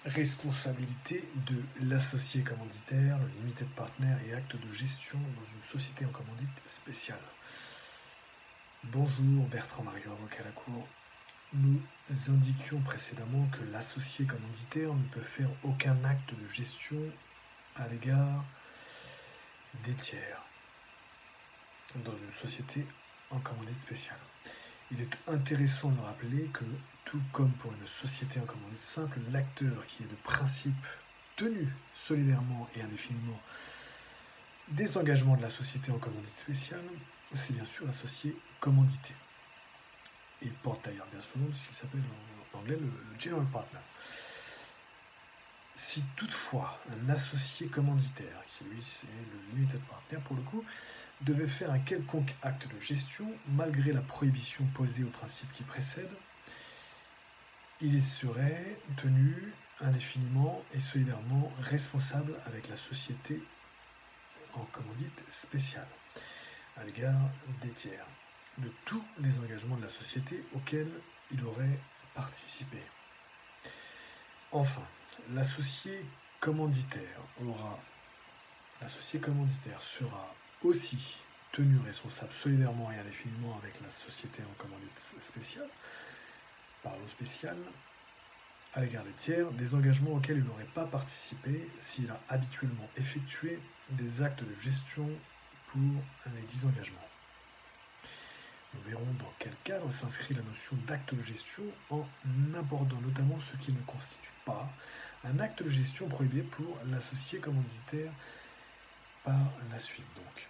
Responsabilité de l'associé commanditaire, le limited partner et acte de gestion dans une société en commandite spéciale. Bonjour Bertrand-Marie avocat à la Cour. Nous indiquions précédemment que l'associé commanditaire ne peut faire aucun acte de gestion à l'égard des tiers dans une société en commandite spéciale. Il est intéressant de rappeler que, tout comme pour une société en commandite simple, l'acteur qui est de principe tenu solidairement et indéfiniment des engagements de la société en commandite spéciale, c'est bien sûr l'associé commandité. Il porte d'ailleurs bien son nom, ce qu'il s'appelle en anglais le general partner. Si toutefois un associé commanditaire, qui lui c'est le limited partner pour le coup, devait faire un quelconque acte de gestion, malgré la prohibition posée au principe qui précède, il serait tenu indéfiniment et solidairement responsable avec la société en commandite spéciale, à l'égard des tiers, de tous les engagements de la société auxquels il aurait participé. Enfin, l'associé commanditaire sera aussi tenu responsable solidairement et indéfiniment avec la société en commandite spéciale, par l'eau spéciale, à l'égard des tiers, des engagements auxquels il n'aurait pas participé s'il a habituellement effectué des actes de gestion pour les 10 engagements. Nous verrons dans quel cadre s'inscrit la notion d'acte de gestion en abordant notamment ce qui ne constitue pas un acte de gestion prohibé pour l'associé commanditaire par la suite. Donc,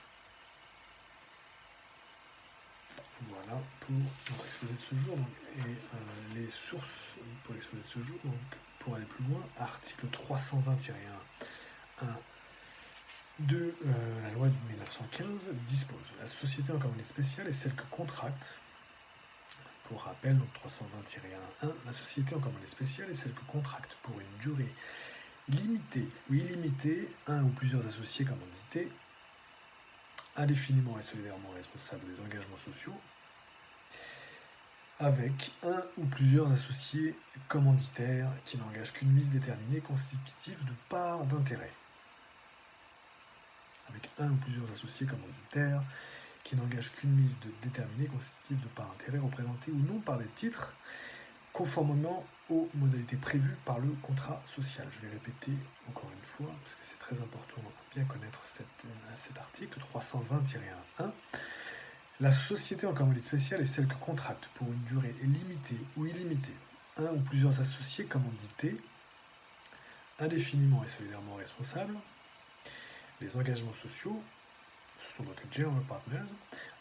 voilà pour notre exposé de ce jour. Et les sources pour l'exposé de ce jour, donc, pour aller plus loin, article 320-1 de la loi de 1915 dispose: la société en commandite spéciale est celle que contracte, pour rappel, donc 320-1, la société en commandite spéciale est celle que contracte pour une durée limitée ou illimitée un ou plusieurs associés commandités, indéfiniment et solidairement responsables des engagements sociaux, avec un ou plusieurs associés commanditaires qui n'engagent qu'une mise déterminée constitutive de part d'intérêt. Avec un ou plusieurs associés commanditaires qui n'engagent qu'une mise déterminée constitutive de part d'intérêt représentée ou non par des titres conformément aux modalités prévues par le contrat social. Je vais répéter encore une fois, parce que c'est très important de bien connaître cet article 320-1. La société en commandite spéciale est celle que contracte pour une durée limitée ou illimitée un ou plusieurs associés commandités, indéfiniment et solidairement responsables, les engagements sociaux, ce sont donc les general partners,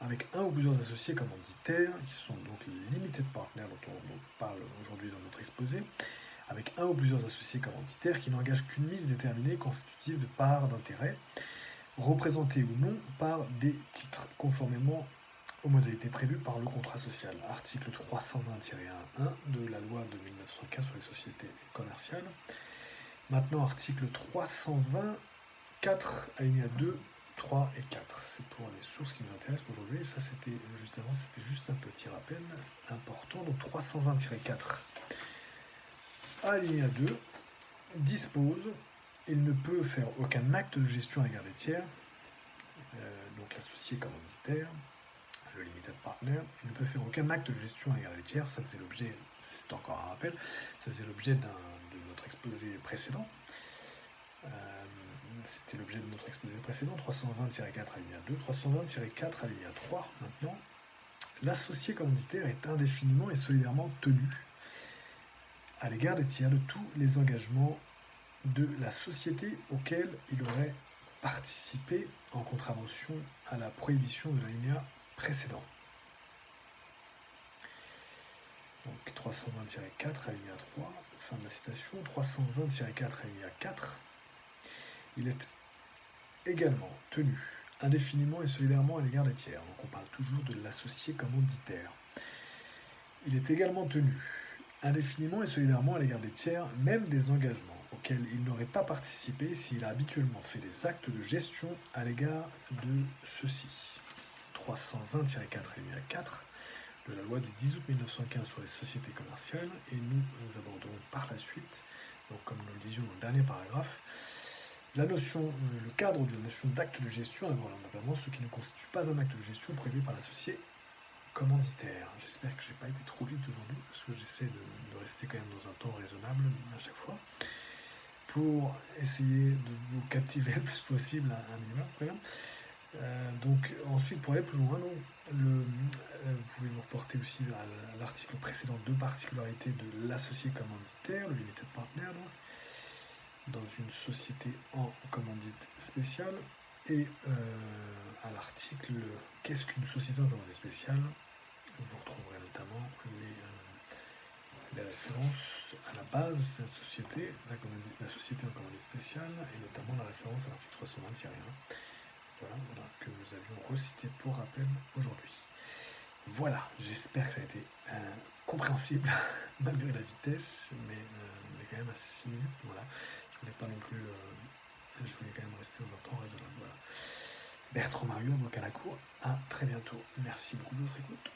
avec un ou plusieurs associés commanditaires, qui sont donc les limited partners dont on parle aujourd'hui dans notre exposé, avec un ou plusieurs associés commanditaires qui n'engagent qu'une mise déterminée constitutive de part d'intérêt, représentée ou non par des titres, conformément aux modalités prévues par le contrat social. Article 320-1 de la loi de 1915 sur les sociétés commerciales. Maintenant, article 320-4, alinéa 2, 3 et 4. C'est pour les sources qui nous intéressent aujourd'hui. Et ça, c'était juste un petit rappel important. Donc 320-4, alinéa 2, dispose: il ne peut faire aucun acte de gestion à l'égard des tiers, donc l'associé commanditaire, le limited partner, il ne peut faire aucun acte de gestion à l'égard des tiers. Ça faisait l'objet, c'est encore un rappel, ça faisait l'objet de notre exposé précédent. C'était l'objet de notre exposé précédent, 320-4 alinéa 2, 320-4 alinéa 3 maintenant. L'associé commanditaire est indéfiniment et solidairement tenu à l'égard des tiers de tous les engagements de la société auxquels il aurait participé en contravention à la prohibition de l'alinéa précédent. Donc 320-4 alinéa 3, fin de la citation. 320-4 alinéa 4, il est également tenu indéfiniment et solidairement à l'égard des tiers. Donc on parle toujours de l'associé commanditaire. Il est également tenu indéfiniment et solidairement à l'égard des tiers, même des engagements auxquels il n'aurait pas participé s'il a habituellement fait des actes de gestion à l'égard de ceux-ci. 320-4 alinéa 4 de la loi du 10 août 1915 sur les sociétés commerciales, et nous aborderons par la suite Donc, comme nous le disions dans le dernier paragraphe, le cadre de la notion d'acte de gestion, notamment ce qui ne constitue pas un acte de gestion prévu par l'associé commanditaire. J'espère que je n'ai pas été trop vite aujourd'hui, parce que j'essaie de rester quand même dans un temps raisonnable à chaque fois, pour essayer de vous captiver le plus possible à un minimum quand même. Donc ensuite, pour aller plus loin, vous pouvez vous reporter aussi à l'article précédent, deux particularités de l'associé commanditaire, le limited partner, donc, dans une société en commandite spéciale, et à l'article qu'est-ce qu'une société en commandite spéciale. Vous retrouverez notamment les références à la base de cette société, la société en commandite spéciale, et notamment la référence à l'article 320-1. Voilà, que nous avions recité pour rappel aujourd'hui. Voilà, j'espère que ça a été compréhensible, malgré la vitesse, mais quand même à 6 minutes. Voilà. Je voulais pas non plus. Je voulais quand même rester dans un temps raisonnable. Voilà. Bertrand Marion, donc à la cour. À très bientôt. Merci beaucoup de votre écoute.